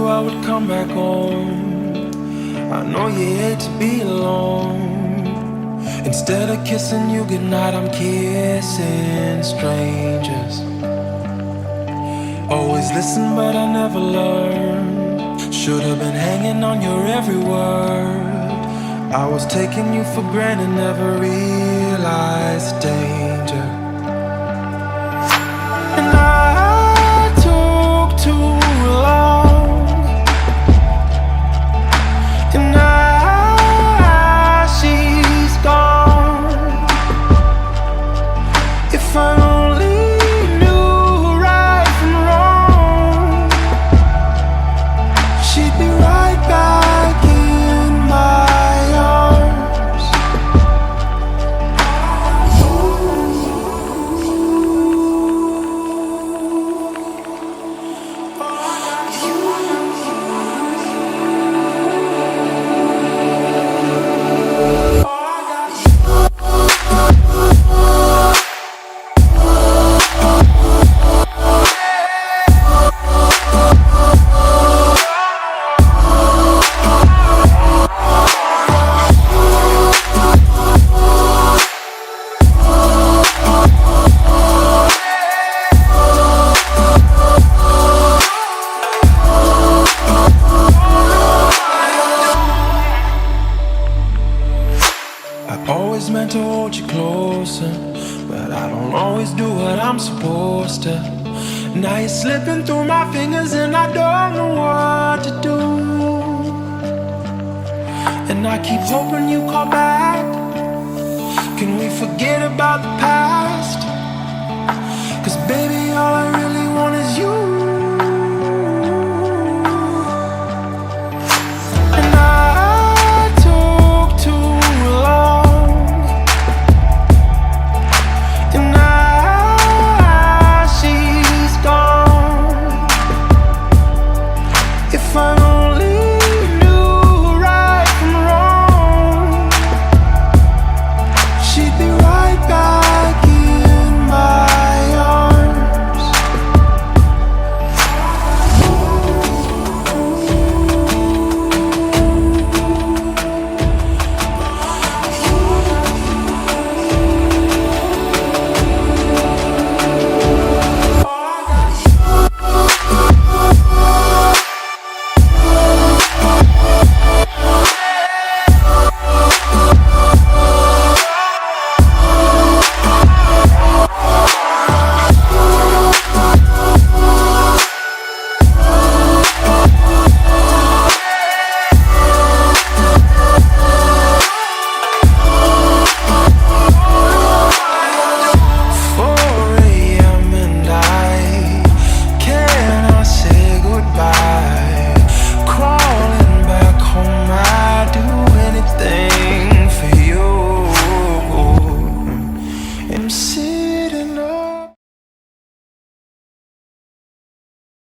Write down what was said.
I would come back home. I know you hate to be alone. Instead of kissing you goodnight, I'm kissing strangers. Always listen, but I never learned. Should've been hanging on your every word. I was taking you for granted, never realized the danger. And I took too long. And now she's gone. If I only knew right from wrong, she'd be right back in my arms. Always meant to hold you closer, but I don't always do what I'm supposed to. Now you're slipping through my fingers and I don't know what to do. And I keep hoping you call back. Can we forget about the past? 'Cause baby, all I really want is you.